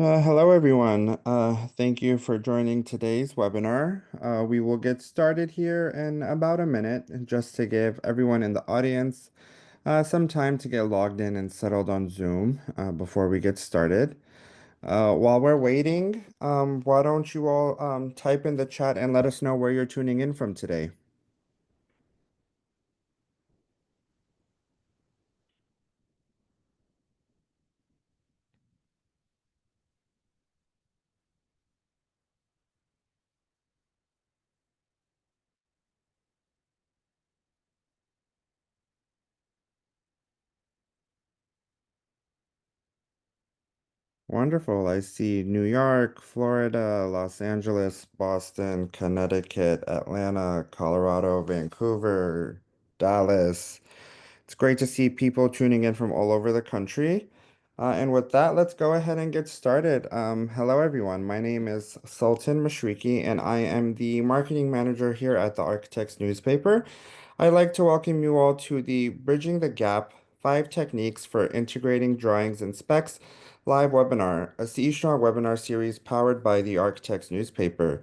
Hello, everyone. Thank you for joining today's webinar. We will get started here in about a minute, and just to give everyone in the audience some time to get logged in and settled on Zoom before we get started. While we're waiting, why don't you all type in the chat and let us know where you're tuning in from today? Wonderful. I see New York, Florida, Los Angeles, Boston, Connecticut, Atlanta, Colorado, Vancouver, Dallas. It's great to see people tuning in from all over the country. And with that, let's go ahead and get started. Hello, everyone. My name is Sultan Mashriki, and I am the marketing manager here at the Architects newspaper. I'd like to welcome you all to the Bridging the Gap 5 Techniques for Integrating Drawings and Specs live webinar, a seashore webinar series powered by the Architects newspaper.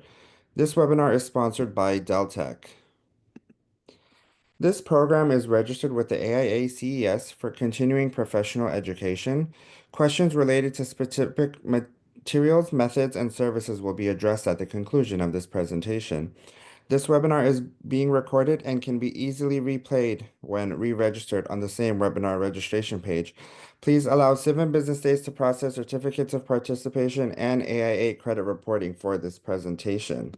This webinar is sponsored by Dell Tech. This program is registered with the AIA CES for continuing professional education. Questions related to specific materials, methods, and services will be addressed at the conclusion of this presentation. This webinar is being recorded and can be easily replayed when re-registered on the same webinar registration page. Please allow 7 business days to process certificates of participation and AIA credit reporting for this presentation.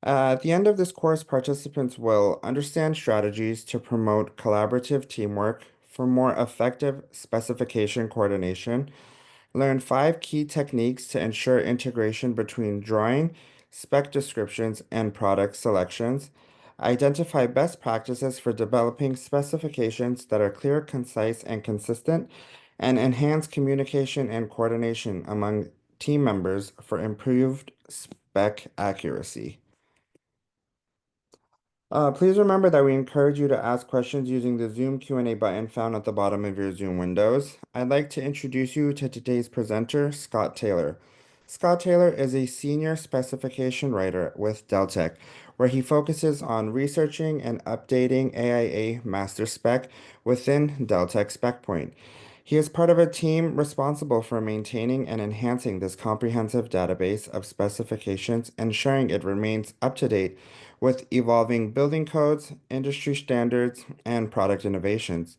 At the end of this course, participants will understand strategies to promote collaborative teamwork for more effective specification coordination, learn 5 key techniques to ensure integration between drawing, spec descriptions, and product selections, identify best practices for developing specifications that are clear, concise, and consistent, and enhance communication and coordination among team members for improved spec accuracy. Please remember that we encourage you to ask questions using the Zoom Q&A button found at the bottom of your Zoom windows. I'd like to introduce you to today's presenter, Scott Taylor. Scott Taylor is a senior specification writer with Dell Tech, where he focuses on researching and updating AIA master spec within Dell Tech SpecPoint. He is part of a team responsible for maintaining and enhancing this comprehensive database of specifications, ensuring it remains up to date with evolving building codes, industry standards, and product innovations.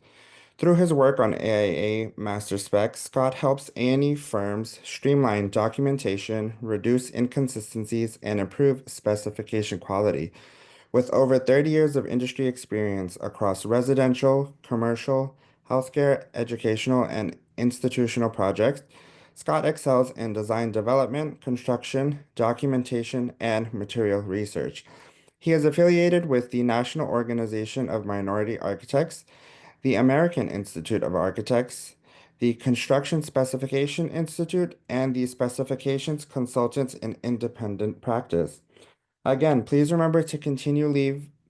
Through his work on AIA Master Spec, Scott helps A&E firms streamline documentation, reduce inconsistencies, and improve specification quality. With over 30 years of industry experience across residential, commercial, healthcare, educational, and institutional projects, Scott excels in design development, construction, documentation, and material research. He is affiliated with the National Organization of Minority Architects, the American Institute of Architects, the Construction Specification Institute, and the Specifications Consultants in Independent Practice. Again, please remember to continue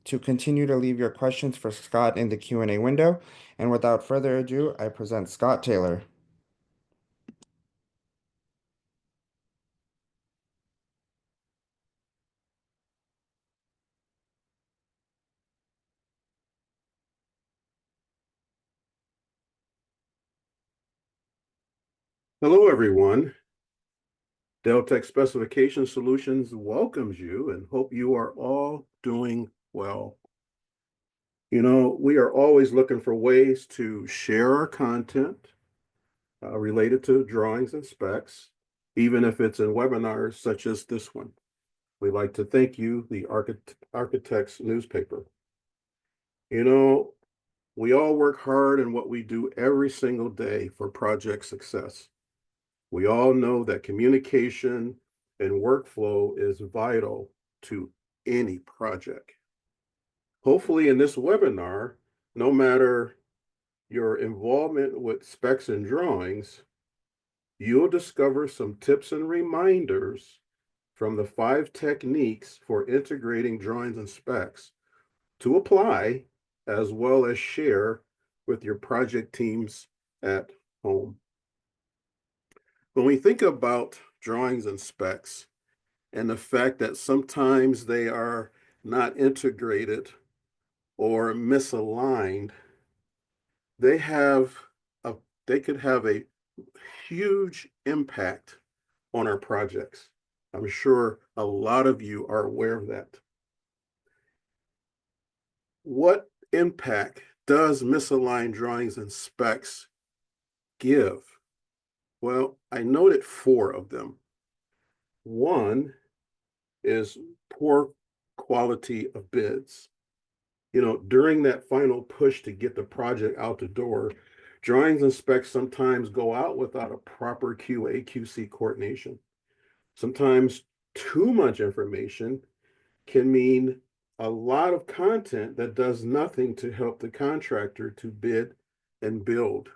to leave your questions for Scott in the Q&A window. And without further ado, I present Scott Taylor. Hello, everyone. Deltec Specification Solutions welcomes you and hope you are all doing well. You know, we are always looking for ways to share our content related to drawings and specs, even if it's in webinars such as this one. We'd like to thank you, the Architects newspaper. You know, we all work hard in what we do every single day for project success. We all know that communication and workflow is vital to any project. Hopefully, in this webinar, no matter your involvement with specs and drawings, you'll discover some tips and reminders from the 5 techniques for integrating drawings and specs to apply as well as share with your project teams at home. When we think about drawings and specs and the fact that sometimes they are not integrated or misaligned, they have a they could have a huge impact on our projects. I'm sure a lot of you are aware of that. What impact does misaligned drawings and specs give? Well, I noted four of them. One is poor quality of bids. During that final push to get the project out the door, drawings and specs sometimes go out without a proper QA QC coordination. Sometimes too much information can mean a lot of content that does nothing to help the contractor to bid and build.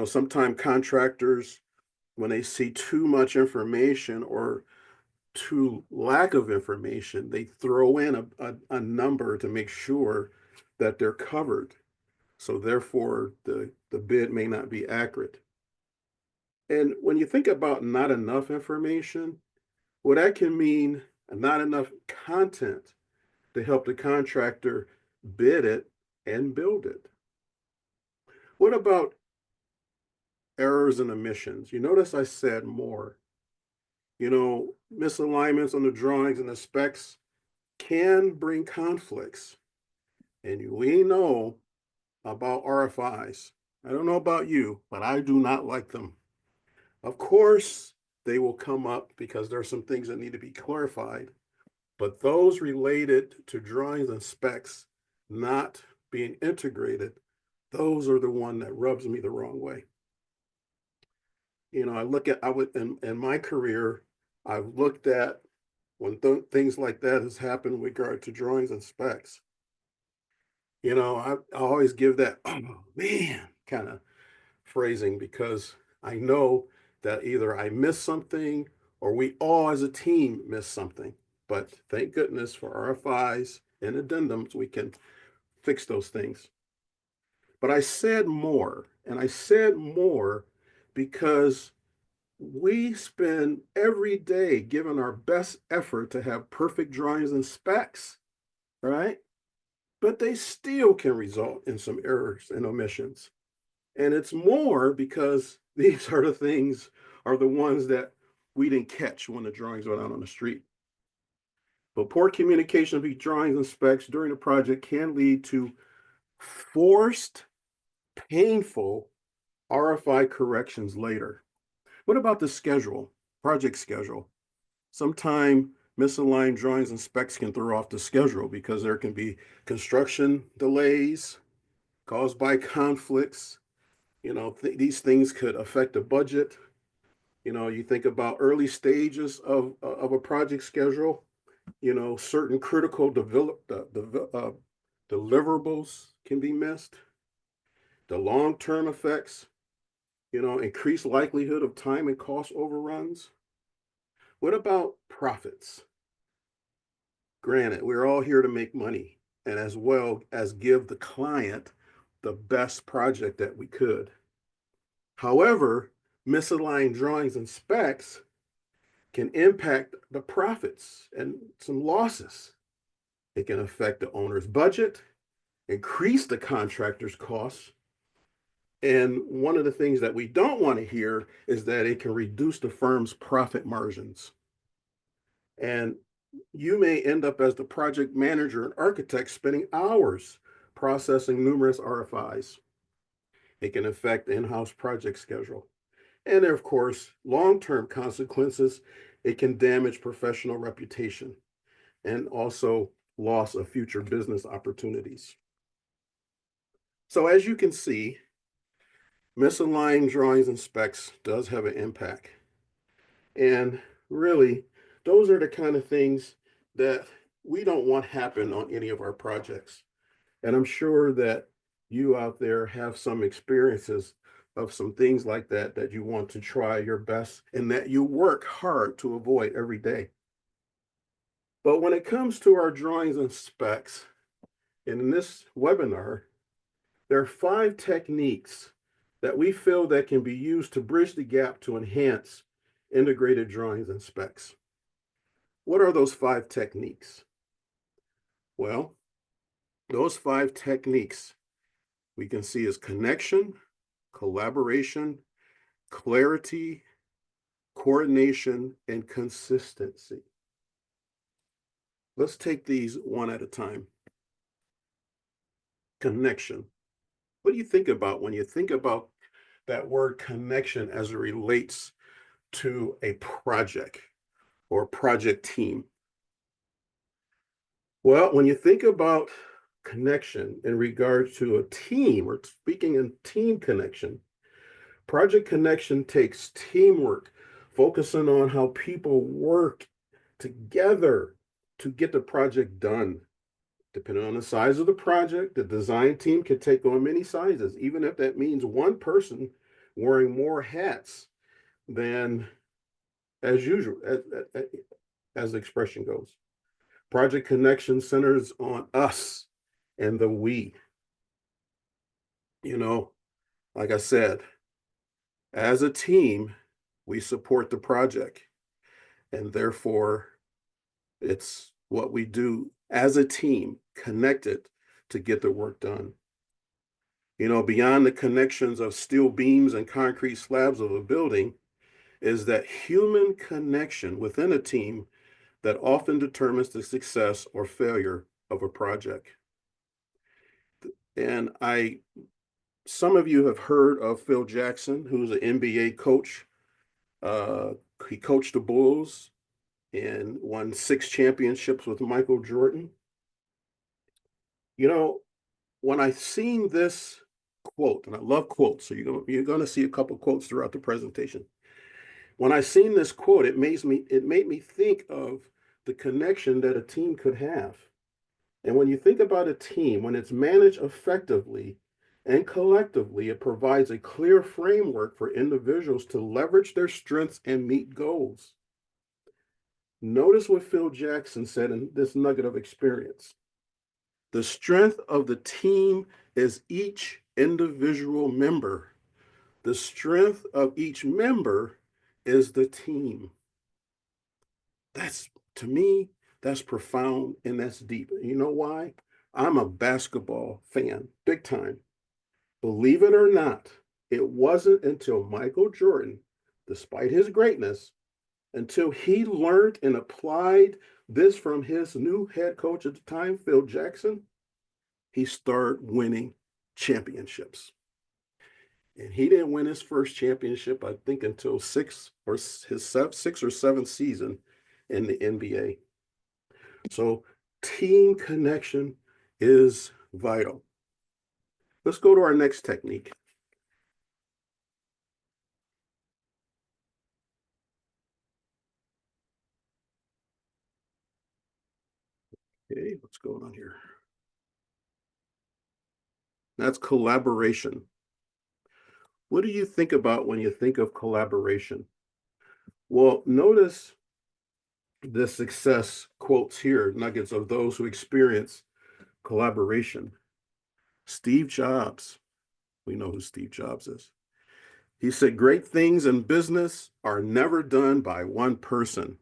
Sometimes contractors, when they see too much information or too lack of information, they throw in a number to make sure that they're covered. So therefore, the bid may not be accurate. And when you think about not enough information, well, that can mean not enough content to help the contractor bid it and build it. What about errors and omissions? You notice I said more. Misalignments on the drawings and the specs can bring conflicts. And we know about RFIs. I don't know about you, but I do not like them. Of course, they will come up because there are some things that need to be clarified, but those related to drawings and specs not being integrated, those are the one that rubs me the wrong way. I would in my career, I've looked at when things like that has happened with regard to drawings and specs. I always give that, oh man, kind of phrasing because I know that either I missed something or we all as a team missed something. But thank goodness for RFIs and addendums, we can fix those things. But I said more, and I said more because we spend every day giving our best effort to have perfect drawings and specs, right? But they still can result in some errors and omissions. And it's more because these are the ones that we didn't catch when the drawings went out on the street. But poor communication between drawings and specs during the project can lead to forced, painful RFI corrections later. What about the schedule, project schedule? Sometimes misaligned drawings and specs can throw off the schedule because there can be construction delays caused by conflicts. These things could affect the budget. You think about early stages of a project schedule. Certain critical deliverables can be missed. The long-term effects, increased likelihood of time and cost overruns. What about profits? Granted, we're all here to make money and as well as give the client the best project that we could. However, misaligned drawings and specs can impact the profits and some losses. It can affect the owner's budget, increase the contractor's costs. And one of the things that we don't want to hear is that it can reduce the firm's profit margins. And you may end up as the project manager and architect spending hours processing numerous RFIs. It can affect the in-house project schedule. And there, of course, long-term consequences. It can damage professional reputation and also loss of future business opportunities. So as you can see, misaligned drawings and specs does have an impact. And really, those are the kind of things that we don't want happen on any of our projects. And I'm sure that you out there have some experiences of some things like that you want to try your best and that you work hard to avoid every day. But when it comes to our drawings and specs, in this webinar, there are 5 techniques that we feel that can be used to bridge the gap to enhance integrated drawings and specs. What are those 5 techniques? Well, those 5 techniques we can see as connection, collaboration, clarity, coordination, and consistency. Let's take these one at a time. Connection. What do you think about when you think about that word connection as it relates to a project or project team? Well, when you think about connection in regards to a team, or speaking in team connection, project connection takes teamwork, focusing on how people work together to get the project done. Depending on the size of the project, the design team can take on many sizes, even if that means one person wearing more hats than as usual, as the expression goes. Project connection centers on us and the we. You know, like I said, as a team, we support the project, and therefore it's what we do as a team, connected to get the work done. Beyond the connections of steel beams and concrete slabs of a building, is that human connection within a team that often determines the success or failure of a project. And some of you have heard of Phil Jackson, who's an NBA coach. Uh, he coached the Bulls and won 6 championships with Michael Jordan. You know, when I seen this quote, and I love quotes, so you're gonna see a couple quotes throughout the presentation. When I seen this quote, it made me think of the connection that a team could have. And when you think about a team, when it's managed effectively and collectively, it provides a clear framework for individuals to leverage their strengths and meet goals. Notice what Phil Jackson said in this nugget of experience. The strength of the team is each individual member. The strength of each member is the team. That's, to me, that's profound and that's deep. You know why? I'm a basketball fan, big time. Believe it or not, it wasn't until Michael Jordan, despite his greatness, until he learned and applied this from his new head coach at the time, Phil Jackson, he started winning championships. And he didn't win his first championship, I think, until his sixth or seventh season in the NBA. So team connection is vital. Let's go to our next technique. Okay, what's going on here? That's collaboration. What do you think about when you think of collaboration? Well, notice the success quotes here, nuggets of those who experience collaboration. Steve Jobs, we know who Steve Jobs is. He said, great things in business are never done by one person.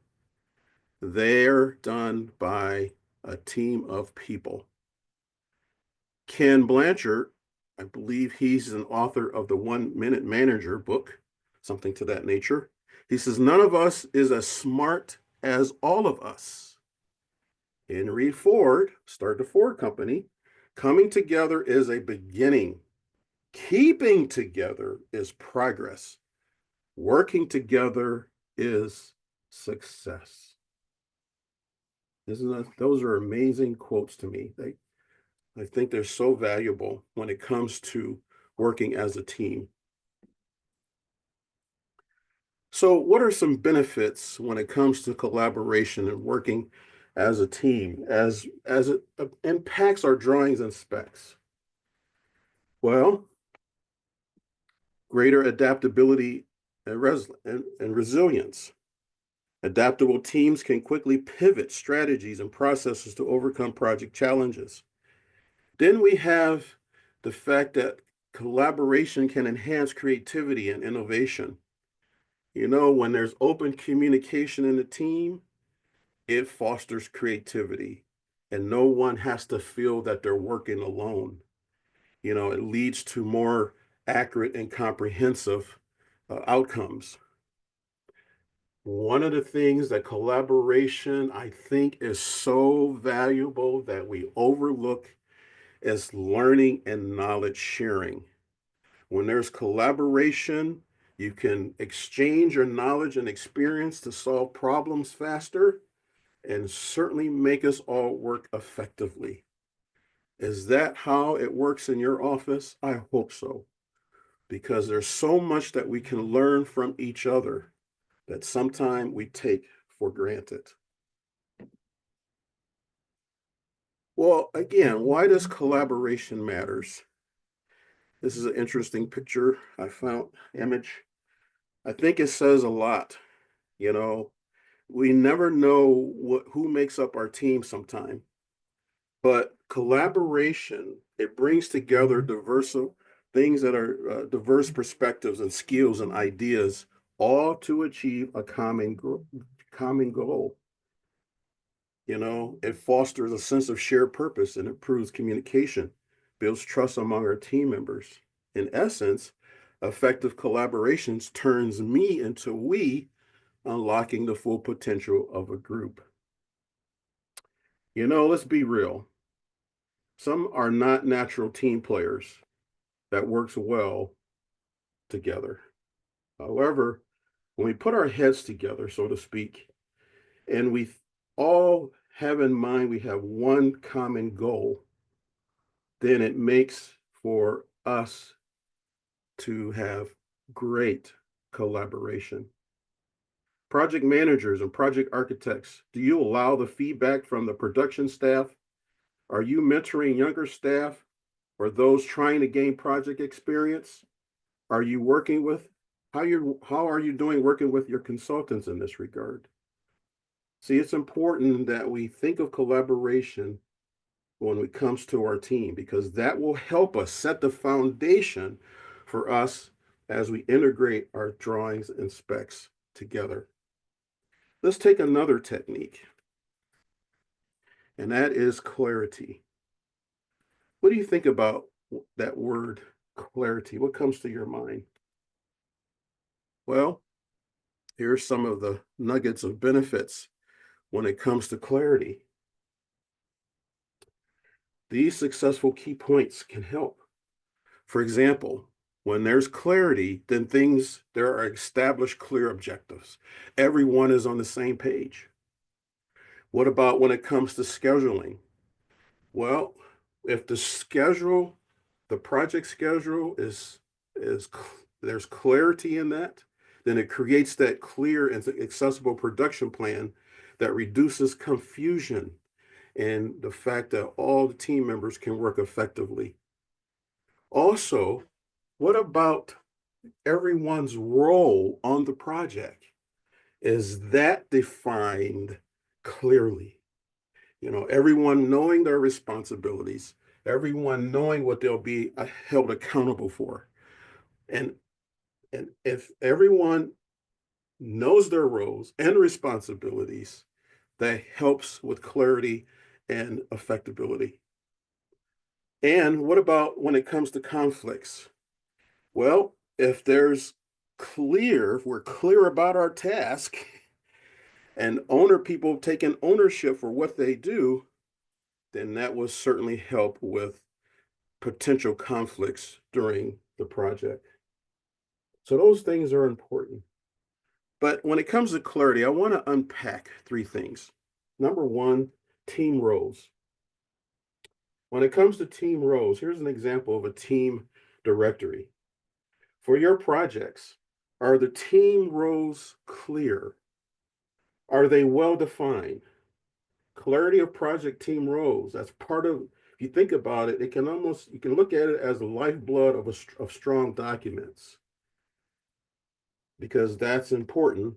They're done by a team of people. Ken Blanchard, I believe he's an author of the 1 Minute Manager book, something to that nature. He says, none of us is as smart as all of us. Henry Ford started the Ford Company. Coming together is a beginning. Keeping together is progress. Working together is success. Those are amazing quotes to me. I think they're so valuable when it comes to working as a team. So, what are some benefits when it comes to collaboration and working as a team as it impacts our drawings and specs? Well, greater adaptability and resilience. Adaptable teams can quickly pivot strategies and processes to overcome project challenges. Then we have the fact that Collaboration can enhance creativity and innovation. When there's open communication in the team, it fosters creativity, and no one has to feel that they're working alone. It leads to more accurate and comprehensive outcomes. One of the things that collaboration, I think, is so valuable that we overlook is learning and knowledge sharing. When there's collaboration, you can exchange your knowledge and experience to solve problems faster and certainly make us all work effectively. Is that how it works in your office? I hope so, because there's so much that we can learn from each other that sometimes we take for granted. Well, again, why does collaboration matters? This is an interesting picture I found, image. I think it says a lot. You know, we never know who makes up our team sometime, but collaboration, it brings together diverse things that are diverse perspectives and skills and ideas, all to achieve a common goal. It fosters a sense of shared purpose and improves communication, builds trust among our team members. In essence, effective collaborations turns me into we, unlocking the full potential of a group. Let's be real. Some are not natural team players that works well together. However, when we put our heads together, so to speak, and we all have in mind we have one common goal, then it makes for us to have great collaboration. Project managers and project architects, do you allow the feedback from the production staff? Are you mentoring younger staff or those trying to gain project experience? Are you working with how are you doing working with your consultants in this regard? See, it's important that we think of collaboration when it comes to our team because that will help us set the foundation for us as we integrate our drawings and specs together. Let's take another technique, and that is clarity. What do you think about that word clarity? What comes to your mind? Well, here's some of the nuggets of benefits when it comes to clarity. These successful key points can help. For example, when there's clarity, then there are established clear objectives. Everyone is on the same page. What about when it comes to scheduling? Well, if the project schedule is there's clarity in that, then it creates that clear and accessible production plan that reduces confusion and the fact that all the team members can work effectively. Also, what about everyone's role on the project? Is that defined clearly? Everyone knowing their responsibilities, everyone knowing what they'll be held accountable for. And and if everyone knows their roles and responsibilities, that helps with clarity and effectability. And what about when it comes to conflicts? Well, if we're clear about our task and people taking ownership for what they do, then that will certainly help with potential conflicts during the project. So those things are important. But when it comes to clarity, I want to unpack three things. Number one, team roles. When it comes to team roles, here's an example of a team directory. For your projects, are the team roles clear? Are they well defined? Clarity of project team roles. That's part of, if you think about it, you can look at it as the lifeblood of strong documents because that's important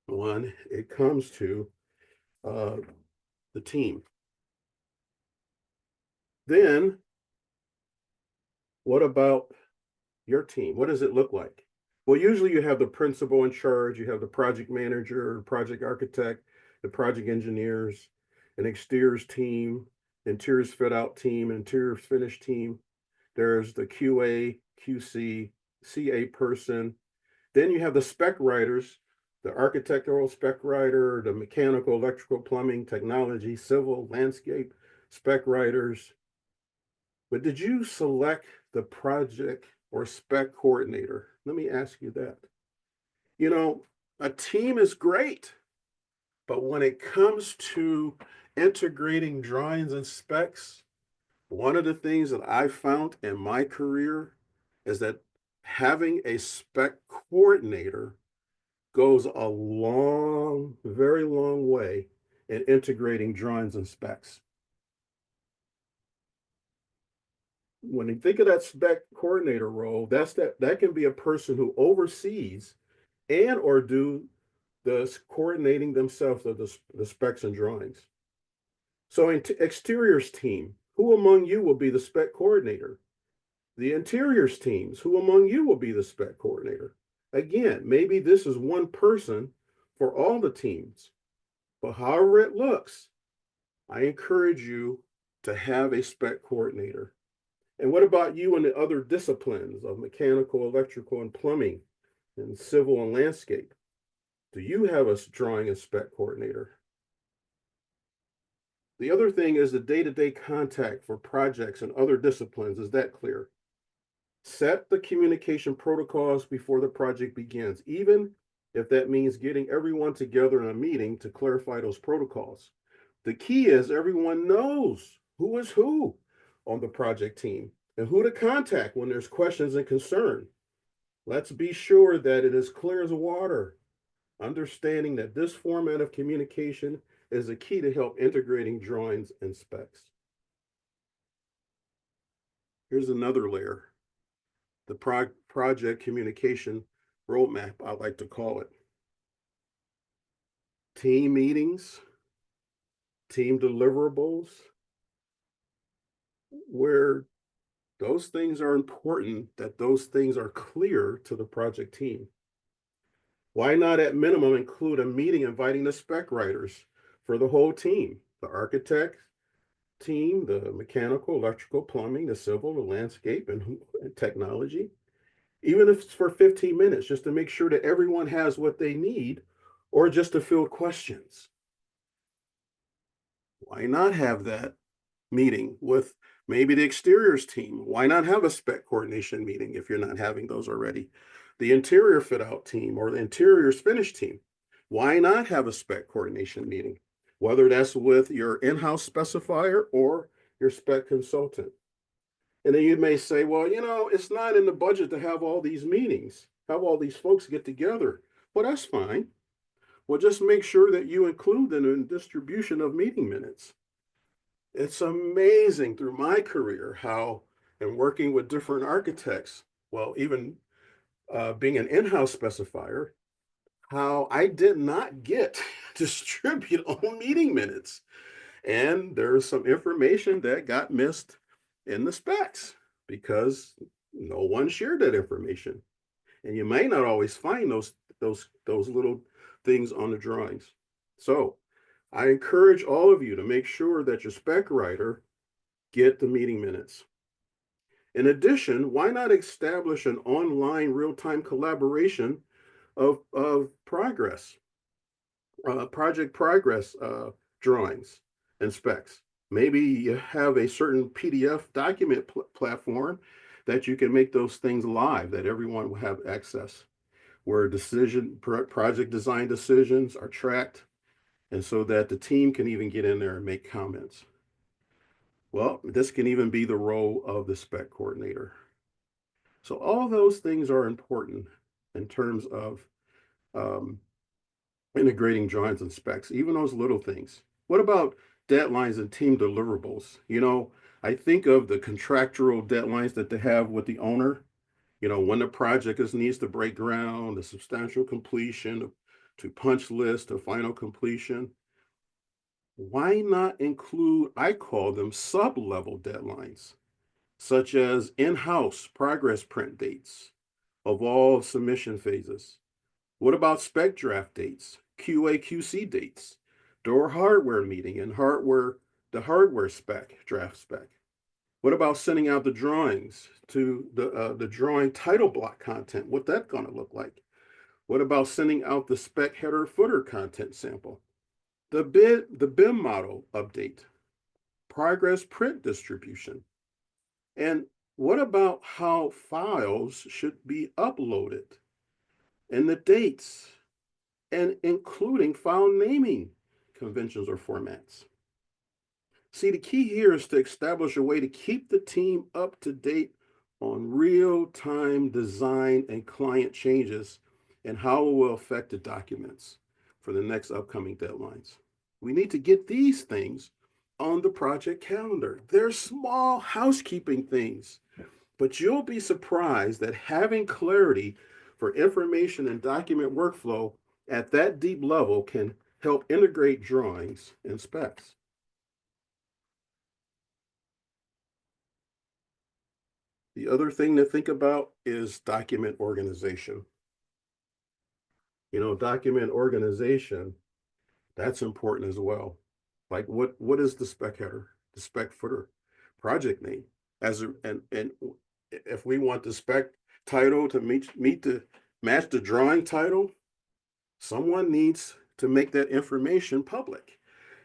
when it comes to uh, the team. Then What about your team? What does it look like? Well, usually you have the principal in charge, you have the project manager, project architect, the project engineers, an exteriors team, interiors fit out team, interiors finish team. There's the QA, QC, CA person. Then you have the spec writers, the architectural spec writer, the mechanical, electrical, plumbing, technology, civil, landscape spec writers. But did you select the project or spec coordinator? Let me ask you that. You know, a team is great, but when it comes to integrating drawings and specs, one of the things that I found in my career is that having a spec coordinator goes a long, very long way in integrating drawings and specs. When you think of that spec coordinator role, that can be a person who oversees and or do the coordinating themselves of the specs and drawings. So in exteriors team, who among you will be the spec coordinator? The interiors teams, who among you will be the spec coordinator? Again, maybe this is one person for all the teams, but however it looks, I encourage you to have a spec coordinator. And what about you in the other disciplines of mechanical, electrical, and plumbing, and civil and landscape? Do you have a drawing and spec coordinator? The other thing is the day-to-day contact for projects and other disciplines. Is that clear? Set the communication protocols before the project begins, even if that means getting everyone together in a meeting to clarify those protocols. The key is everyone knows who is who on the project team and who to contact when there's questions and concern. Let's be sure that it is clear as water, understanding that this format of communication is a key to help integrating drawings and specs. Here's another layer, the project communication roadmap, I like to call it. Team meetings, team deliverables, where those things are important, that those things are clear to the project team. Why not at minimum include a meeting inviting the spec writers for the whole team, the architect team, the mechanical, electrical, plumbing, the civil, the landscape, and technology, even if it's for 15 minutes, just to make sure that everyone has what they need or just to field questions. Why not have that meeting with maybe the exteriors team? Why not have a spec coordination meeting if you're not having those already? The interior fit out team or the interiors finish team. Why not have a spec coordination meeting? Whether that's with your in-house specifier or your spec consultant. And then you may say, well, it's not in the budget to have all these meetings, have all these folks get together. Well, that's fine. Well, just make sure that you include them in distribution of meeting minutes. It's amazing through my career how, in working with different architects, well, even being an in-house specifier, how I did not get distribute all meeting minutes. And there's some information that got missed in the specs because no one shared that information. And you may not always find those little things on the drawings. So I encourage all of you to make sure that your spec writer get the meeting minutes. In addition, why not establish an online real-time collaboration of progress, project progress drawings and specs? Maybe you have a certain PDF document platform that you can make those things live that everyone will have access, where project design decisions are tracked, and so that the team can even get in there and make comments. Well, this can even be the role of the spec coordinator. So all those things are important in terms of um, integrating drawings and specs, even those little things. What about deadlines and team deliverables? I think of the contractual deadlines that they have with the owner, when the project needs to break ground, the substantial completion to punch list, to final completion. Why not include, I call them sub-level deadlines? such as in-house progress print dates of all submission phases? What about spec draft dates, QA QC dates, door hardware meeting and the hardware spec, draft spec? What about sending out the drawings to the drawing title block content? What that's going to look like? What about sending out the spec header footer content sample? The BIM model update, progress print distribution, and what about how files should be uploaded and the dates and including file naming conventions or formats? See, the key here is to establish a way to keep the team up to date on real-time design and client changes and how it will affect the documents for the next upcoming deadlines. We need to get these things on the project calendar. They're small housekeeping things, but you'll be surprised that having clarity for information and document workflow at that deep level can help integrate drawings and specs. The other thing to think about is document organization. Document organization, that's important as well. Like what is the spec header, the spec footer, project name? And if we want the spec title to match the drawing title, someone needs to make that information public.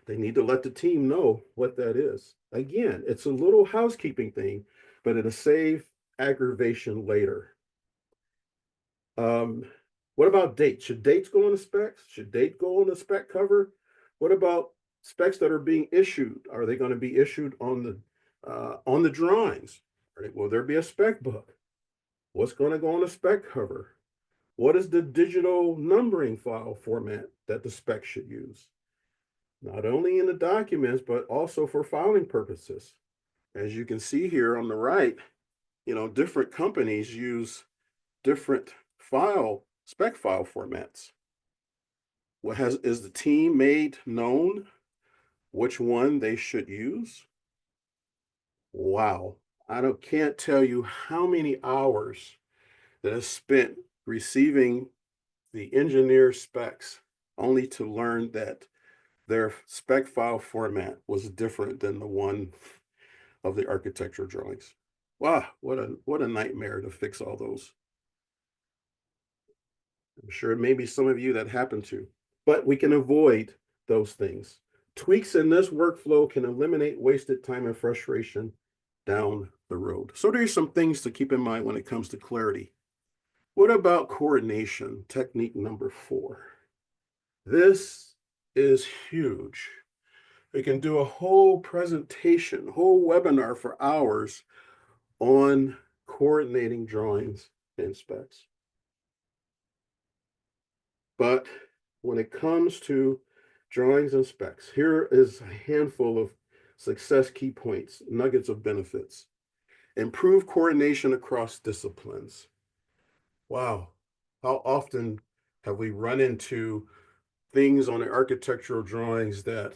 They need to let the team know what that is. Again, it's a little housekeeping thing, but it'll save aggravation later. Um, what about dates? Should dates go on the specs? Should date go on the spec cover? What about specs that are being issued? Are they going to be issued on the drawings? Will there be a spec book? What's going to go on the spec cover? What is the digital numbering file format that the spec should use? Not only in the documents, but also for filing purposes. As you can see here on the right, different companies use different spec file formats. Is the team made known which one they should use? Wow. Can't tell you how many hours that is spent receiving the engineer specs only to learn that their spec file format was different than the one of the architectural drawings. Wow, what a nightmare to fix all those. I'm sure it may be some of you that happen to, but we can avoid those things. Tweaks in this workflow can eliminate wasted time and frustration down the road. So there's some things to keep in mind when it comes to clarity. What about coordination? Technique number 4. This is huge. We can do a whole presentation, whole webinar for hours on coordinating drawings and specs. But when it comes to drawings and specs, here is a handful of success key points, nuggets of benefits. Improve coordination across disciplines. Wow, how often have we run into things on the architectural drawings that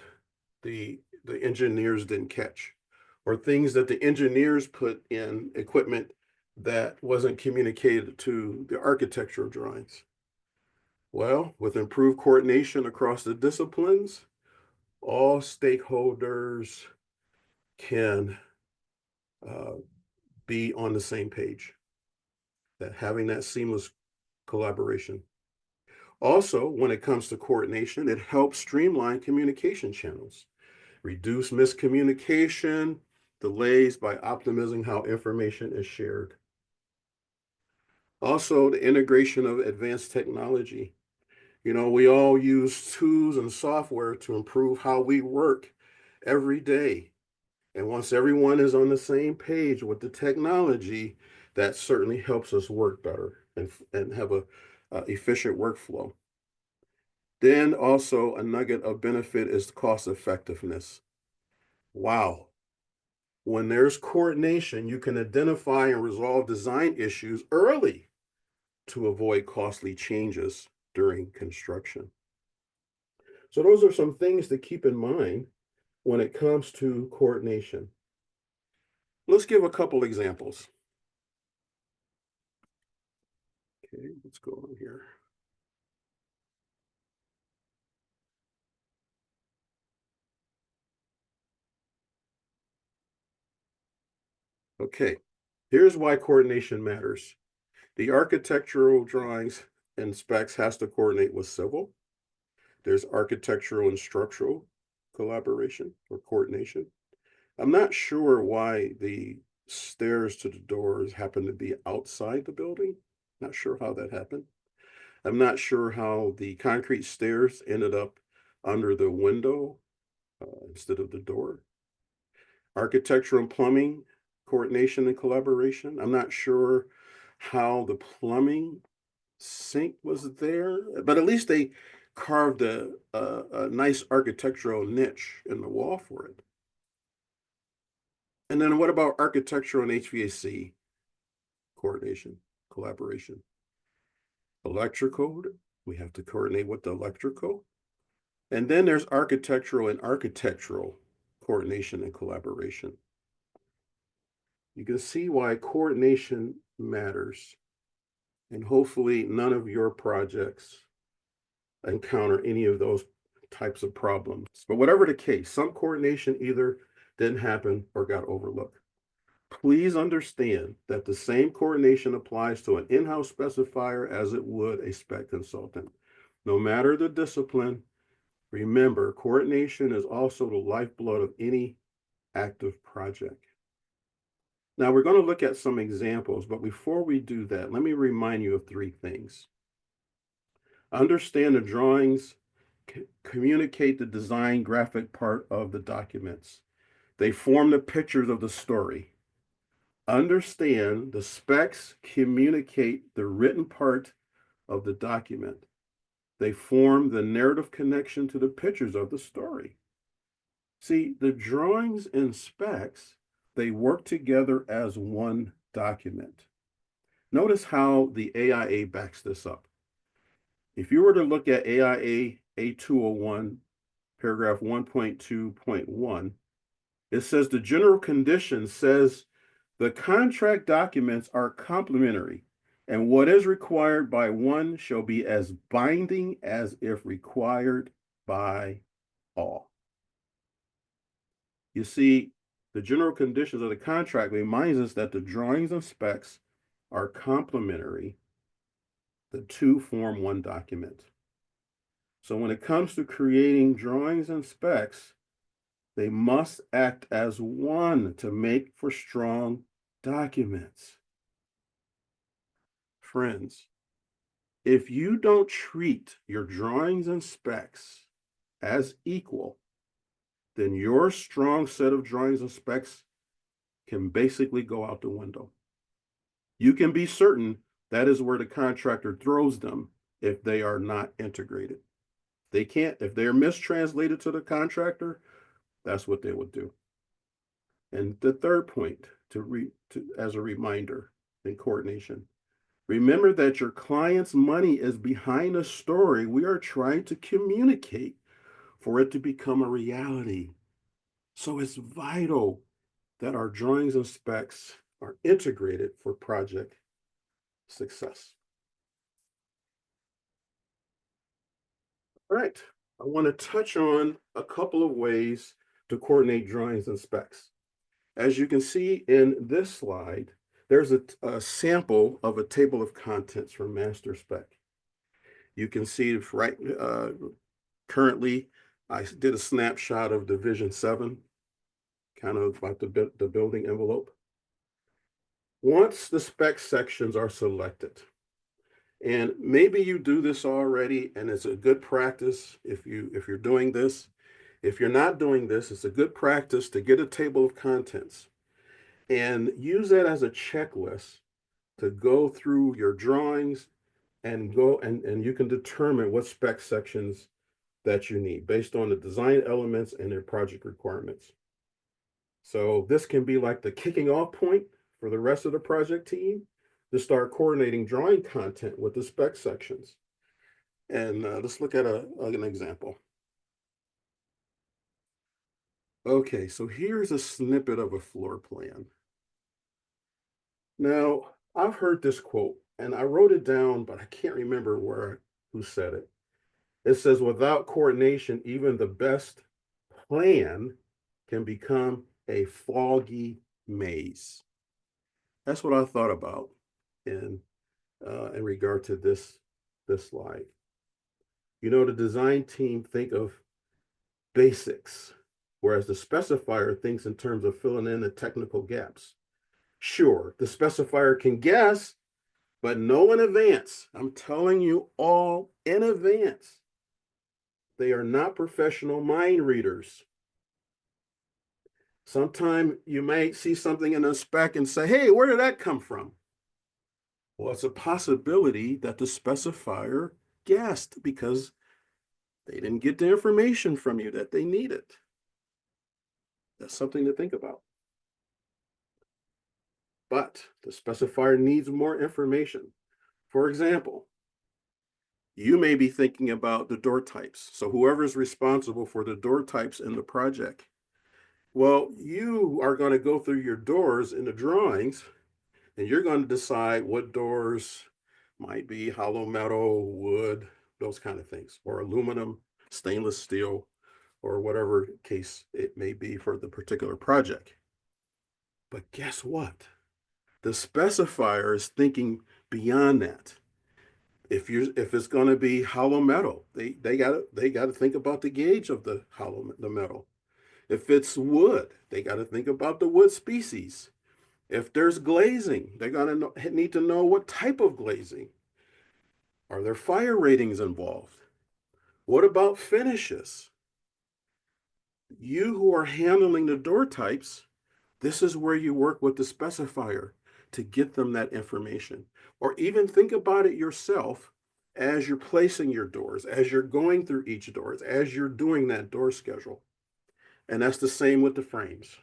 the engineers didn't catch, or things that the engineers put in equipment that wasn't communicated to the architectural drawings? Well, with improved coordination across the disciplines, all stakeholders can uh, be on the same page, that having that seamless collaboration. Also, when it comes to coordination, it helps streamline communication channels, reduce miscommunication, delays by optimizing how information is shared. Also, the integration of advanced technology. We all use tools and software to improve how we work every day. And once everyone is on the same page with the technology, that certainly helps us work better and have a efficient workflow. Then also a nugget of benefit is cost effectiveness. Wow. When there's coordination, you can identify and resolve design issues early to avoid costly changes during construction. So those are some things to keep in mind when it comes to coordination. Let's give a couple examples. Okay, let's go on here. Okay, here's why coordination matters. The architectural drawings and specs has to coordinate with civil. There's architectural and structural collaboration or coordination. I'm not sure why the stairs to the doors happen to be outside the building. Not sure how that happened. I'm not sure how the concrete stairs ended up under the window instead of the door. Architecture and plumbing coordination and collaboration. I'm not sure how the plumbing sink was there, but at least they carved a nice architectural niche in the wall for it. And then what about architectural and HVAC coordination, collaboration? Electrical, we have to coordinate with the electrical. And then there's architectural coordination and collaboration. You can see why coordination matters. And hopefully none of your projects encounter any of those types of problems. But whatever the case, some coordination either didn't happen or got overlooked. Please understand that the same coordination applies to an in-house specifier as it would a spec consultant. No matter the discipline, remember, coordination is also the lifeblood of any active project. Now we're going to look at some examples, but before we do that, let me remind you of three things. Understand the drawings communicate the design graphic part of the documents. They form the pictures of the story. Understand the specs communicate the written part of the document. They form the narrative connection to the pictures of the story. See, the drawings and specs, they work together as one document. Notice how the AIA backs this up. If you were to look at AIA A201, paragraph 1.2.1, it says the general condition says the contract documents are complementary, and what is required by one shall be as binding as if required by all. You see, the general conditions of the contract reminds us that the drawings and specs are complementary. The two form one document. So when it comes to creating drawings and specs, they must act as one to make for strong documents. Friends, if you don't treat your drawings and specs as equal, then your strong set of drawings and specs can basically go out the window. You can be certain that is where the contractor throws them if they are not integrated. They can't, if they're mistranslated to the contractor, that's what they would do. And the third point as a reminder in coordination, remember that your client's money is behind a story we are trying to communicate for it to become a reality. So it's vital that our drawings and specs are integrated for project success. All right, I want to touch on a couple of ways to coordinate drawings and specs. As you can see in this slide, there's a sample of a table of contents from Master Spec. You can see right currently, I did a snapshot of Division 7, kind of about the building envelope. Once the spec sections are selected, and maybe you do this already, and it's a good practice if you're doing this. If you're not doing this, it's a good practice to get a table of contents and use that as a checklist to go through your drawings and you can determine what spec sections that you need based on the design elements and their project requirements. So this can be like the kicking off point for the rest of the project team to start coordinating drawing content with the spec sections. And let's look at an example. Okay, so here's a snippet of a floor plan. Now, I've heard this quote and I wrote it down, but I can't remember who said it. It says, without coordination, even the best plan can become a foggy maze. That's what I thought about in in regard to this slide. You know, the design team think of basics, whereas the specifier thinks in terms of filling in the technical gaps. Sure, the specifier can guess, but know in advance. I'm telling you all in advance. They are not professional mind readers. Sometimes you may see something in a spec and say, hey, where did that come from? Well, it's a possibility that the specifier guessed because they didn't get the information from you that they needed. That's something to think about. But the specifier needs more information. For example, you may be thinking about the door types. So whoever is responsible for the door types in the project, well, you are going to go through your doors in the drawings and you're going to decide what doors might be hollow metal, wood, those kind of things, or aluminum, stainless steel, or whatever case it may be for the particular project. But guess what? The specifier is thinking beyond that. If it's going to be hollow metal, they got to think about the gauge of the metal. If it's wood, they got to think about the wood species. If there's glazing, they're going to need to know what type of glazing. Are there fire ratings involved? What about finishes? You who are handling the door types, this is where you work with the specifier to get them that information. Or even think about it yourself as you're placing your doors, as you're going through each doors, as you're doing that door schedule. And that's the same with the frames.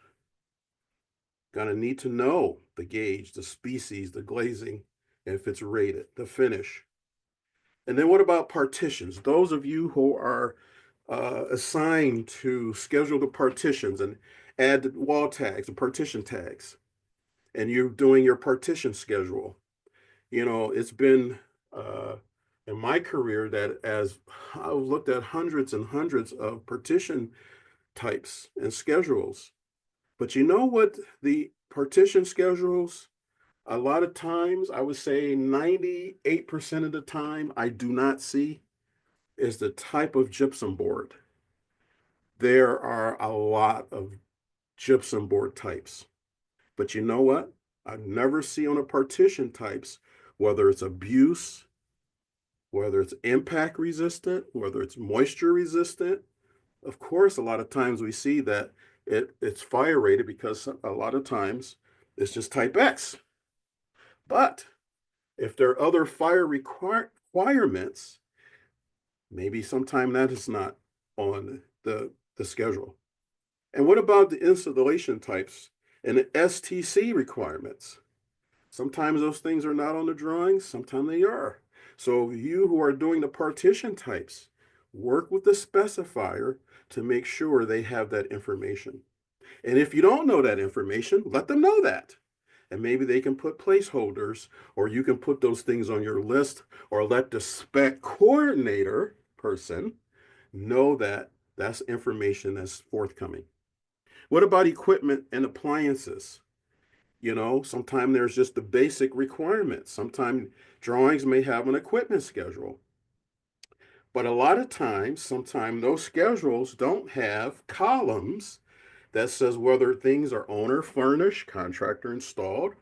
Gonna need to know the gauge, the species, the glazing, if it's rated, the finish. And then what about partitions? Those of you who are assigned to schedule the partitions and add wall tags and partition tags, and you're doing your partition schedule. You know, it's been uh, in my career that as I've looked at hundreds and hundreds of partition types and schedules. But you know what the partition schedules, a lot of times, I would say 98% of the time, I do not see is the type of gypsum board. There are a lot of gypsum board types. But you know what? I never see on a partition types, whether it's abuse, whether it's impact resistant, whether it's moisture resistant. Of course, a lot of times we see that it's fire rated because a lot of times it's just type X. But if there are other fire requirements, maybe sometime that is not on the schedule. And what about the installation types and the STC requirements? Sometimes those things are not on the drawings, sometimes they are. So you who are doing the partition types, work with the specifier to make sure they have that information. And if you don't know that information, let them know that. And maybe they can put placeholders, or you can put those things on your list, or let the spec coordinator person know that that's information that's forthcoming. What about equipment and appliances? You know, sometimes there's just the basic requirements. Sometimes drawings may have an equipment schedule. But a lot of times, sometimes those schedules don't have columns that says whether things are owner furnished, contractor installed,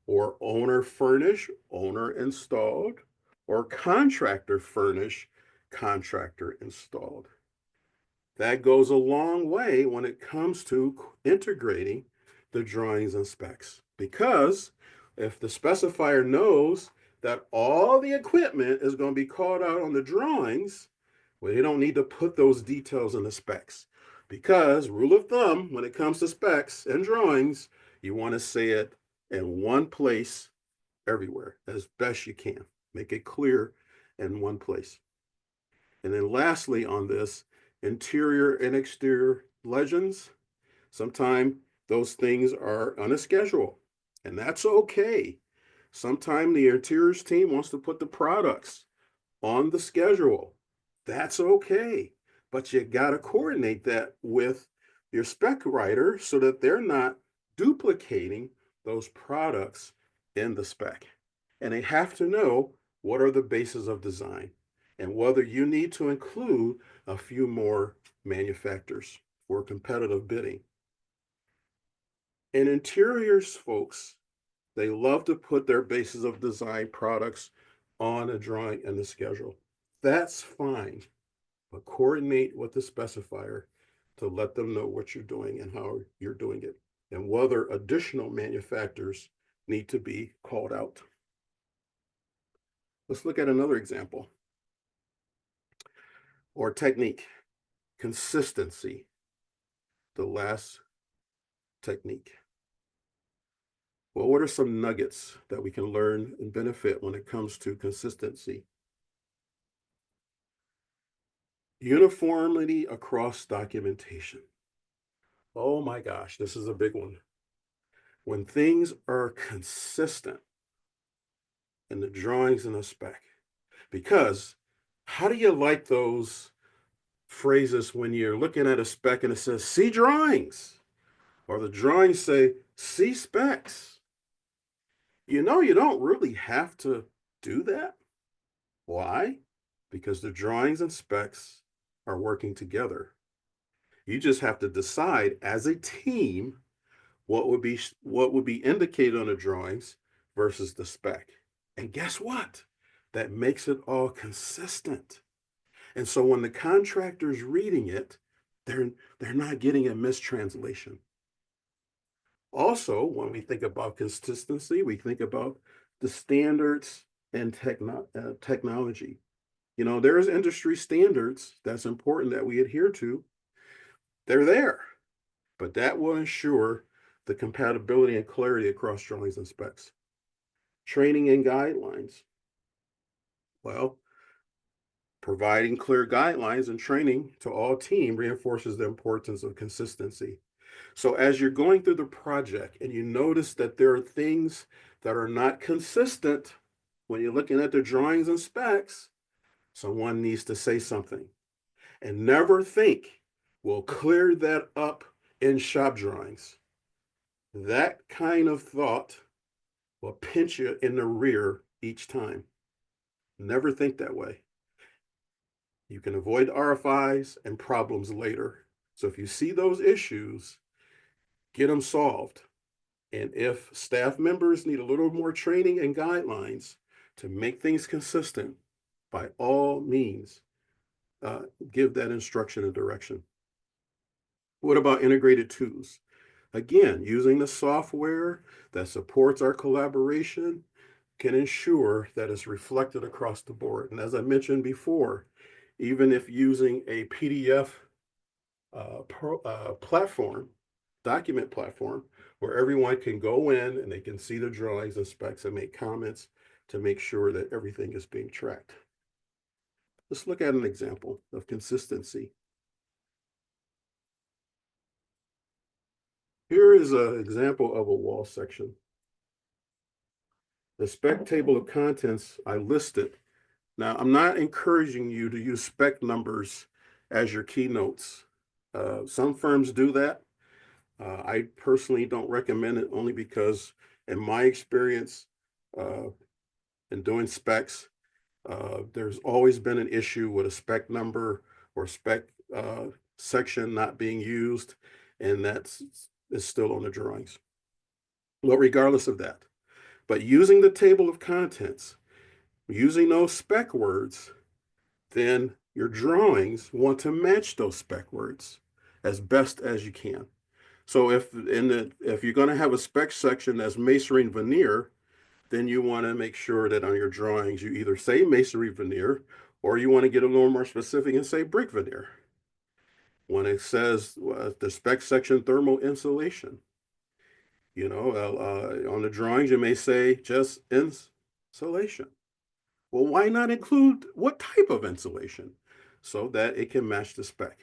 or owner furnished, owner installed, or contractor furnished, contractor installed. That goes a long way when it comes to integrating the drawings and specs. Because if the specifier knows that all the equipment is going to be called out on the drawings, well, they don't need to put those details in the specs. Because, rule of thumb, when it comes to specs and drawings, you want to say it in one place everywhere as best you can. Make it clear in one place. And then lastly on this, interior and exterior legends, sometimes those things are on a schedule, and that's okay. Sometimes the interiors team wants to put the products on the schedule. That's okay. But you got to coordinate that with your spec writer so that they're not duplicating those products in the spec. And they have to know what are the bases of design and whether you need to include a few more manufacturers for competitive bidding. And interiors folks, they love to put their bases of design products on a drawing and the schedule. That's fine, but coordinate with the specifier to let them know what you're doing and how you're doing it, and whether additional manufacturers need to be called out. Let's look at another example or technique, consistency, the last technique. Well, what are some nuggets that we can learn and benefit when it comes to consistency? Uniformity across documentation. Oh my gosh, this is a big one. When things are consistent in the drawings and the spec, because how do you like those phrases when you're looking at a spec and it says, see drawings, or the drawings say, see specs? You know, you don't really have to do that. Why? Because the drawings and specs are working together. You just have to decide as a team what would be indicated on the drawings versus the spec. And guess what? That makes it all consistent. And so when the contractor's reading it, they're not getting a mistranslation. Also, when we think about consistency, we think about the standards and technology. You know, there's industry standards that's important that we adhere to. They're there, but that will ensure the compatibility and clarity across drawings and specs. Training and guidelines. Well, providing clear guidelines and training to all team reinforces the importance of consistency. So as you're going through the project and you notice that there are things that are not consistent when you're looking at the drawings and specs, someone needs to say something. And never think, we'll clear that up in shop drawings. That kind of thought will pinch you in the rear each time. Never think that way. You can avoid RFIs and problems later. So if you see those issues, get them solved. And if staff members need a little more training and guidelines to make things consistent, by all means, give that instruction and direction. What about integrated tools? Again, using the software that supports our collaboration can ensure that it's reflected across the board. And as I mentioned before, even if using a PDF platform, document platform, where everyone can go in and they can see the drawings and specs and make comments to make sure that everything is being tracked. Let's look at an example of consistency. Here is an example of a wall section. The spec table of contents I listed. Now, I'm not encouraging you to use spec numbers as your keynotes. Some firms do that. I personally don't recommend it only because, in my experience, in doing specs, there's always been an issue with a spec number or spec section not being used, and that's is still on the drawings. Well, regardless of that, but using the table of contents, using those spec words, then your drawings want to match those spec words as best as you can. So if you're going to have a spec section that's masonry and veneer, then you want to make sure that on your drawings you either say masonry veneer or you want to get a little more specific and say brick veneer. When it says the spec section thermal insulation, on the drawings you may say just insulation. Well, why not include what type of insulation so that it can match the spec?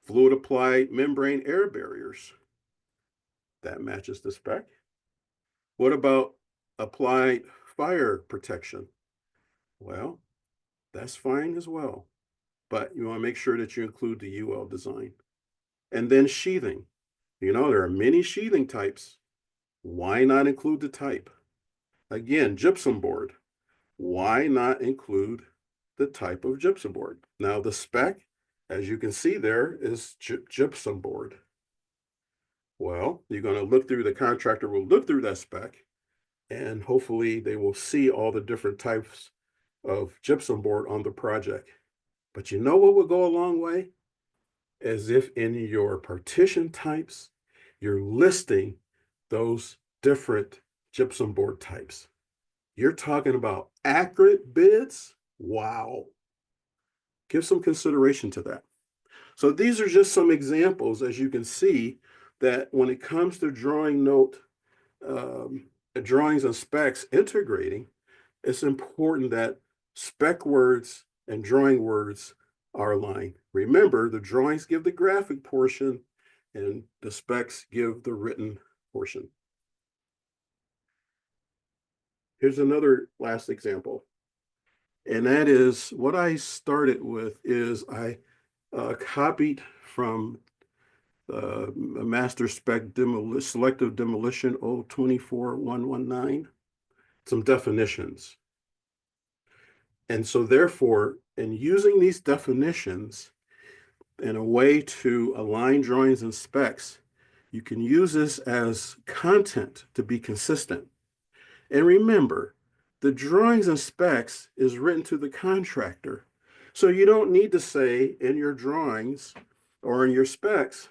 Fluid applied membrane air barriers. That matches the spec. What about applied fire protection. Well, that's fine as well, but you want to make sure that you include the UL design. And then sheathing. There are many sheathing types. Why not include the type? Again, gypsum board. Why not include the type of gypsum board? Now, the spec, as you can see there, is gypsum board. Well, you're going to look through, the contractor will look through that spec, and hopefully they will see all the different types of gypsum board on the project. But you know what would go a long way? As if in your partition types, you're listing those different gypsum board types. You're talking about accurate bids. Wow. Give some consideration to that. So these are just some examples, as you can see, that when it comes to um, drawings and specs integrating, it's important that spec words and drawing words are aligned. Remember, the drawings give the graphic portion and the specs give the written portion. Here's another last example. And that is what I started with is I copied from a master spec selective demolition 024119 some definitions. And so therefore, in using these definitions in a way to align drawings and specs, you can use this as content to be consistent. And remember, the drawings and specs is written to the contractor. So you don't need to say in your drawings or in your specs,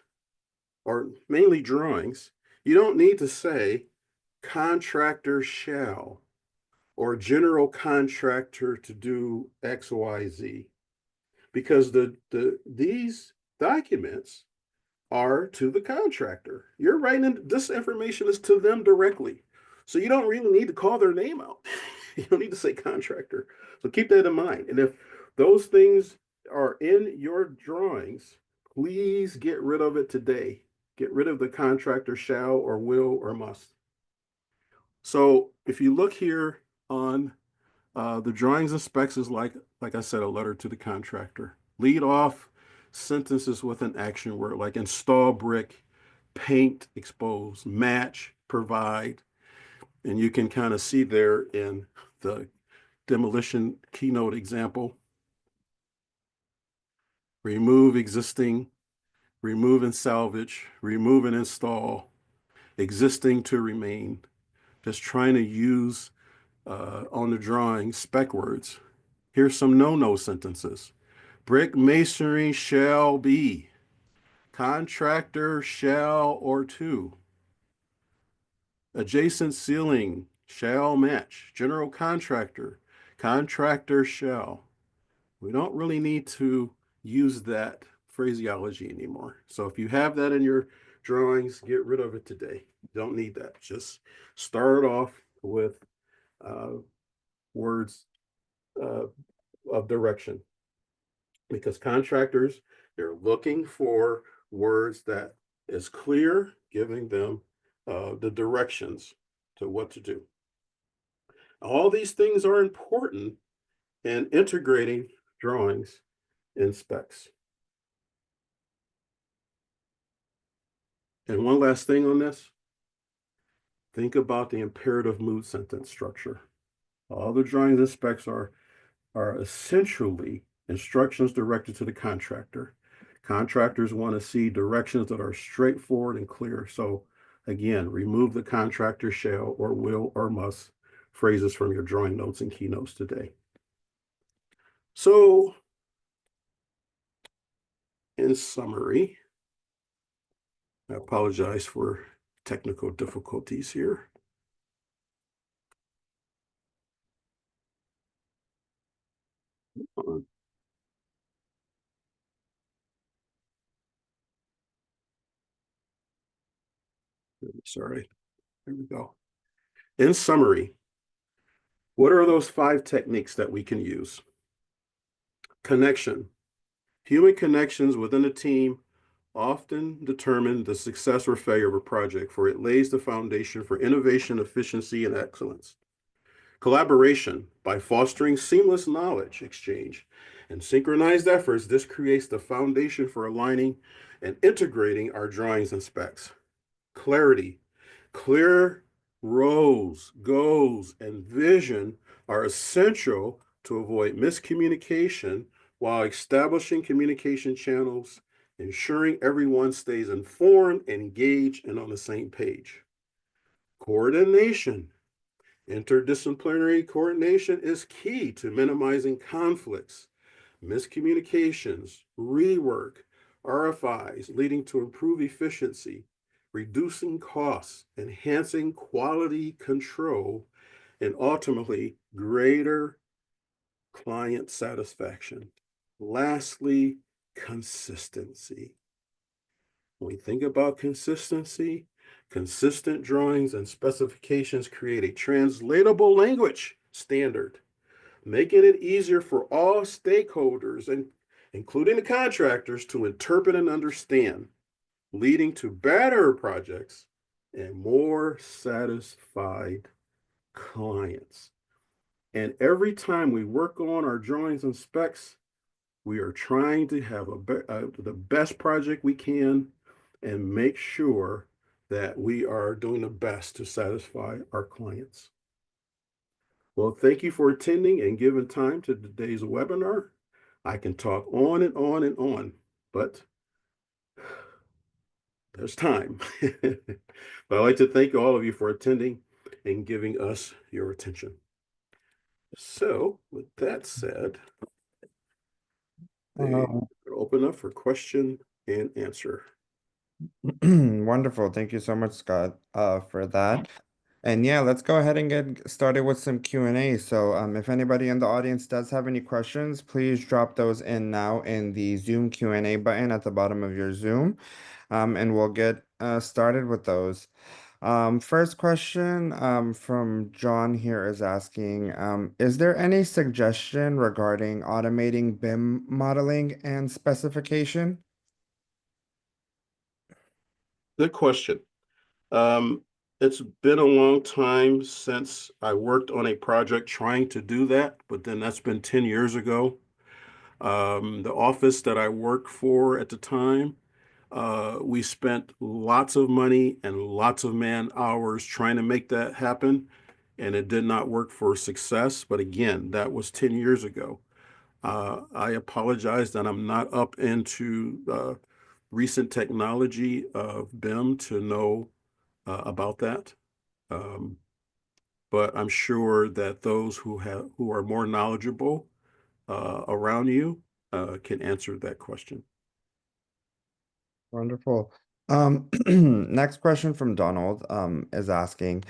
or mainly drawings, you don't need to say contractor shall or general contractor to do X, Y, Z, because these documents are to the contractor. You're writing this information is to them directly. So you don't really need to call their name out. You don't need to say contractor. So keep that in mind. And if those things are in your drawings, please get rid of it today. Get rid of the contractor shall or will or must. So if you look here on the drawings and specs is like I said, a letter to the contractor. Lead off sentences with an action word like install brick, paint, expose, match, provide. And you can kind of see there in the demolition keynote example, remove existing, remove and salvage, remove and install, existing to remain. Just trying to use on the drawing spec words. Here's some no-no sentences. Brick masonry shall be. Contractor shall or to. Adjacent ceiling shall match. General contractor. Contractor shall. We don't really need to use that phraseology anymore. So if you have that in your drawings, get rid of it today. Don't need that. Just start off with words uh, of direction, because contractors, they're looking for words that is clear, giving them the directions to what to do. All these things are important in integrating drawings and specs. And one last thing on this, think about the imperative mood sentence structure. All the drawings and specs are essentially instructions directed to the contractor. Contractors want to see directions that are straightforward and clear. So again, remove the contractor shall or will or must phrases from your drawing notes and keynotes today. So in summary, I apologize for technical difficulties here. Sorry, there we go. In summary, what are those 5 techniques that we can use? Connection. Human connections within a team often determine the success or failure of a project, for it lays the foundation for innovation, efficiency, and excellence. Collaboration, by fostering seamless knowledge exchange and synchronized efforts, this creates the foundation for aligning and integrating our drawings and specs. Clarity, clear roles, goals, and vision are essential to avoid miscommunication while establishing communication channels, ensuring everyone stays informed, engaged, and on the same page. Coordination. Interdisciplinary coordination is key to minimizing conflicts, miscommunications, rework, RFIs, leading to improved efficiency, reducing costs, enhancing quality control, and ultimately greater client satisfaction. Lastly, consistency. When we think about consistency, consistent drawings and specifications create a translatable language standard, making it easier for all stakeholders, and including the contractors, to interpret and understand, leading to better projects and more satisfied clients. And every time we work on our drawings and specs, we are trying to have the best project we can and make sure that we are doing the best to satisfy our clients. Well, thank you for attending and giving time to today's webinar. I can talk on and on and on, but there's time. But I'd like to thank all of you for attending and giving us your attention. So, with that said, they Um, open up for question and answer. Wonderful. Thank you so much, Scott, for that. And yeah, let's go ahead and get started with some Q&A. So, if anybody in the audience does have any questions, please drop those in now in the Zoom Q&A button at the bottom of your Zoom, and we'll get started with those. First question from John here is asking, is there any suggestion regarding automating BIM modeling and specification? Good question. Um, it's been a long time since I worked on a project trying to do that, but then that's been 10 years ago. The office that I worked for at the time, we spent lots of money and lots of man hours trying to make that happen, and it did not work for success. But again, that was 10 years ago. I apologize that I'm not up into recent technology of BIM to know about that. Um, but I'm sure that those who are more knowledgeable around you can answer that question. Wonderful. Next question from Donald is asking,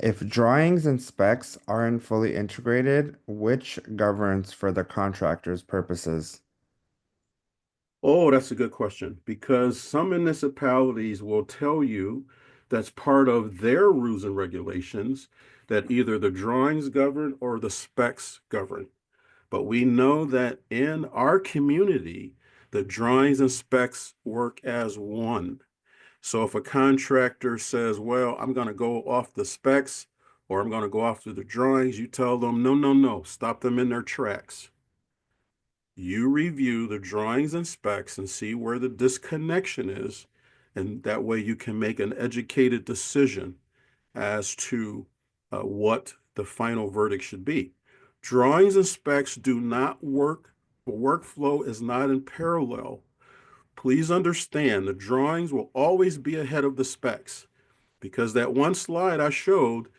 if drawings and specs aren't fully integrated, which governs for the contractor's purposes? Oh, that's a good question, because some municipalities will tell you that's part of their rules and regulations that either the drawings govern or the specs govern. But we know that in our community, the drawings and specs work as one. So if a contractor says, well, I'm going to go off the specs or I'm going to go off to the drawings, you tell them, no, no, no, stop them in their tracks. You review the drawings and specs and see where the disconnection is, and that way you can make an educated decision as to what the final verdict should be. Drawings and specs do not work, the workflow is not in parallel. Please understand the drawings will always be ahead of the specs, because that one slide I showed,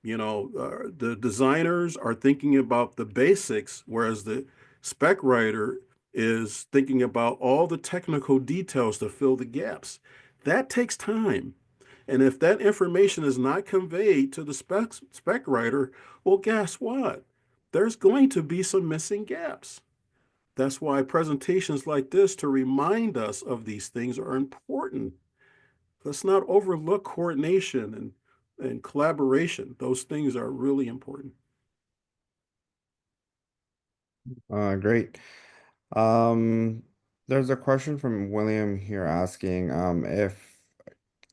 the designers are thinking about the basics, whereas the spec writer is thinking about all the technical details to fill the gaps. That takes time. And if that information is not conveyed to the spec writer, well, guess what? There's going to be some missing gaps. That's why presentations like this to remind us of these things are important. Let's not overlook coordination and collaboration. Those things are really important. Great. Um, There's a question from William here asking if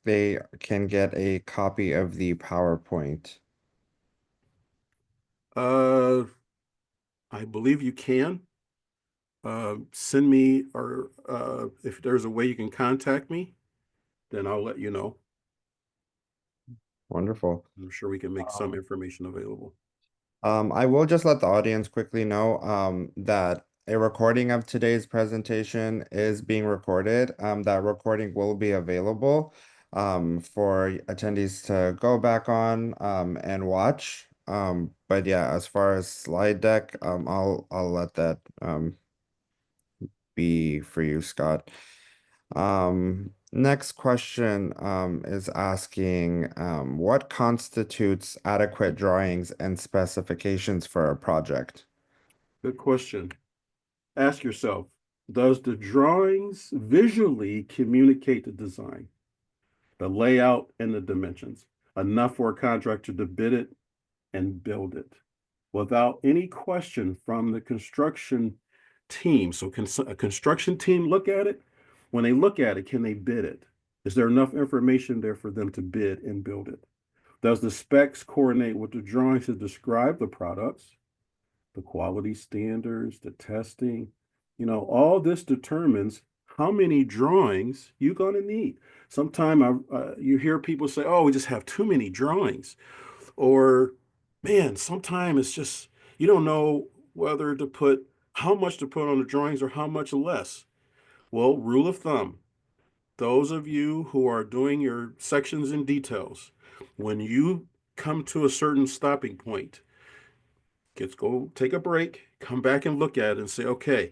they can get a copy of the PowerPoint. Uh, I believe you can. Send me, or if there's a way you can contact me, then I'll let you know. Wonderful. I'm sure we can make some information available. I will just let the audience quickly know that a recording of today's presentation is being recorded. That recording will be available for attendees to go back on and watch. But yeah, as far as slide deck, I'll let that be for you, Scott. Next question is asking what constitutes adequate drawings and specifications for a project? Good question. Ask yourself, does the drawings visually communicate the design, the layout, and the dimensions enough for a contractor to bid it and build it without any question from the construction team? So can a construction team look at it? When they look at it, can they bid it? Is there enough information there for them to bid and build it? Does the specs coordinate with the drawings to describe the products, the quality standards, the testing? All this determines how many drawings you're going to need. Sometimes you hear people say, oh, we just have too many drawings. Or, man, sometimes it's just, you don't know whether to put, how much to put on the drawings or how much less. Well, rule of thumb, those of you who are doing your sections and details, when you come to a certain stopping point, let's go take a break, come back and look at it and say, okay,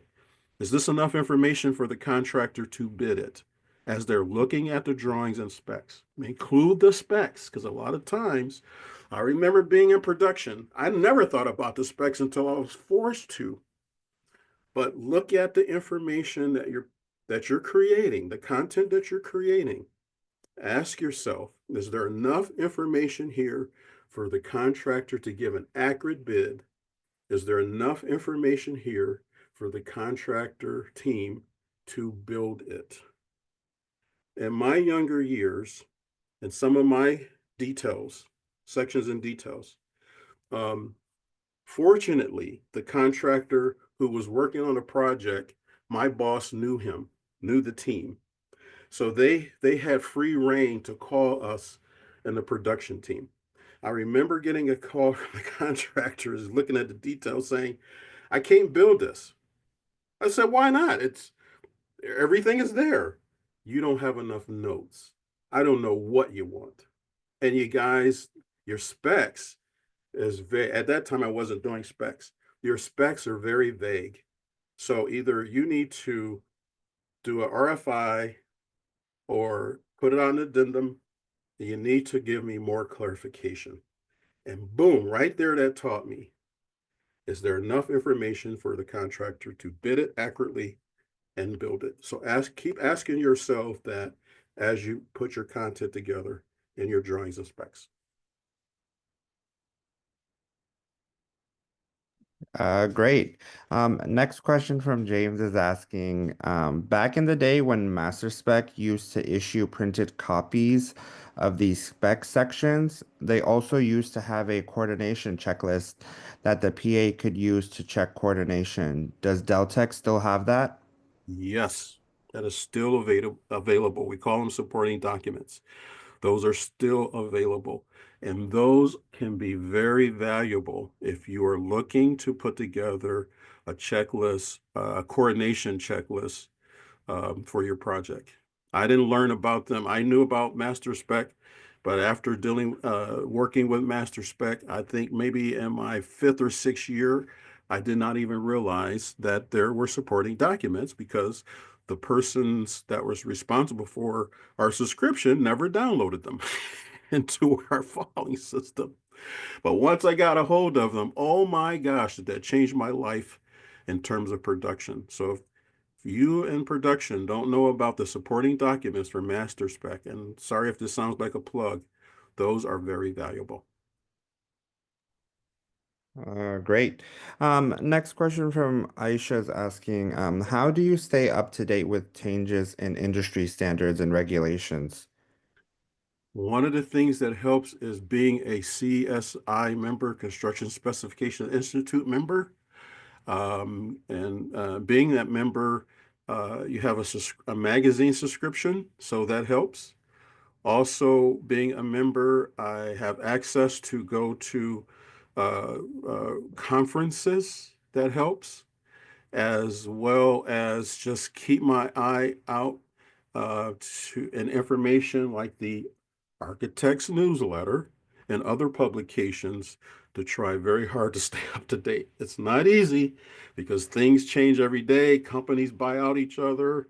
is this enough information for the contractor to bid it? As they're looking at the drawings and specs, include the specs, because a lot of times, I remember being in production, I never thought about the specs until I was forced to. But look at the information that you're creating, the content that you're creating. Ask yourself, is there enough information here for the contractor to give an accurate bid? Is there enough information here for the contractor team to build it? In my younger years, and some of my details, sections and details, um, fortunately, the contractor who was working on a project, my boss knew him, knew the team. So they had free reign to call us and the production team. I remember getting a call from the contractors looking at the details saying, I can't build this. I said, why not? It's everything is there. You don't have enough notes. I don't know what you want. And you guys, your specs is very, at that time I wasn't doing specs. Your specs are very vague. So either you need to do a RFI or put it on an addendum. You need to give me more clarification. And boom, right there, that taught me, is there enough information for the contractor to bid it accurately and build it? So keep asking yourself that as you put your content together in your drawings and specs. Great. Next question from James is asking, back in the day when MasterSpec used to issue printed copies of these spec sections, they also used to have a coordination checklist that the PA could use to check coordination. Does Deltek still have that? Yes, that is still available. We call them supporting documents. Those are still available. And those can be very valuable if you are looking to put together a checklist, a coordination checklist for your project. I didn't learn about them. I knew about Master Spec, but after working with Master Spec, I think maybe in my fifth or sixth year, I did not even realize that there were supporting documents because the persons that was responsible for our subscription never downloaded them into our filing system. But once I got a hold of them, oh my gosh, did that change my life in terms of production. So if you in production don't know about the supporting documents for Master Spec, and sorry if this sounds like a plug, those are very valuable. Great. Next question from Aisha is asking, how do you stay up to date with changes in industry standards and regulations? One of the things that helps is being a CSI member, Construction Specification Institute member. And being that member, you have a magazine subscription, so that helps. Also, being a member, I have access to go to conferences, that helps, as well as just keep my eye out to and information like the Architects newsletter and other publications to try very hard to stay up to date. It's not easy because things change every day, companies buy out each other,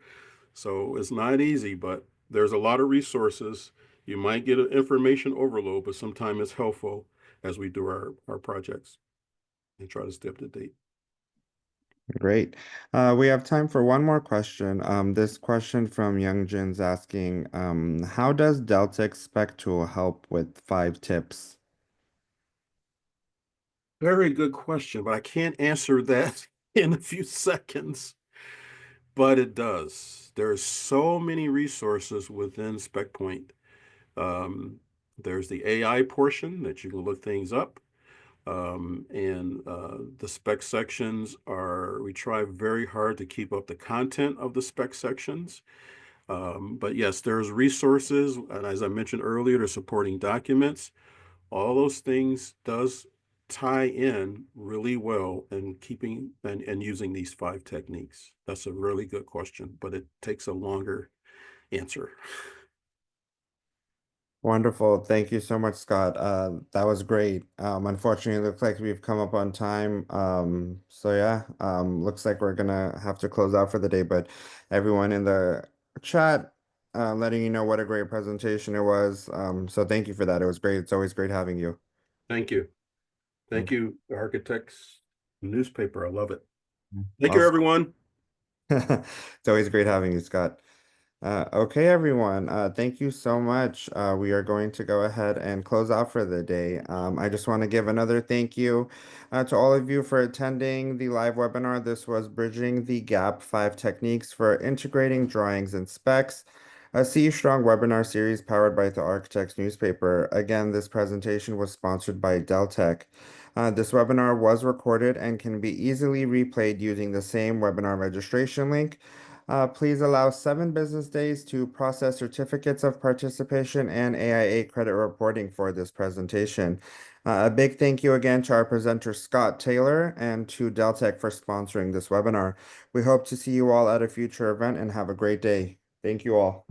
so it's not easy, but there's a lot of resources. You might get an information overload, but sometimes it's helpful as we do our projects and try to stay up to date. Great. We have time for one more question. This question from Youngjin's asking, how does Delta Spec Tool help with 5 tips? Very good question, but I can't answer that in a few seconds. But it does. There's so many resources within SpecPoint. Um, there's the AI portion that you can look things up. And the spec sections we try very hard to keep up the content of the spec sections. But yes, there's resources. And as I mentioned earlier, the supporting documents, all those things does tie in really well in keeping and using these 5 techniques. That's a really good question, but it takes a longer answer. Wonderful. Thank you so much, Scott. That was great. Unfortunately, it looks like we've come up on time. So yeah, looks like we're gonna have to close out for the day, but everyone in the chat, letting you know what a great presentation it was. So thank you for that. It was great. It's always great having you. Thank you. Thank you, Architects Newspaper. I love it. Thank you, Awesome. everyone. It's always great having you, Scott. Okay, everyone. Thank you so much. We are going to go ahead and close out for the day. I just want to give another thank you to all of you for attending the live webinar. This was Bridging the Gap 5 Techniques for Integrating Drawings and Specs, a See Strong webinar series powered by the Architects newspaper. Again, this presentation was sponsored by Dell Tech. This webinar was recorded and can be easily replayed using the same webinar registration link. Please allow 7 business days to process certificates of participation and AIA credit reporting for this presentation. A big thank you again to our presenter Scott Taylor and to Deltec for sponsoring this webinar. We hope to see you all at a future event and have a great day. Thank you all.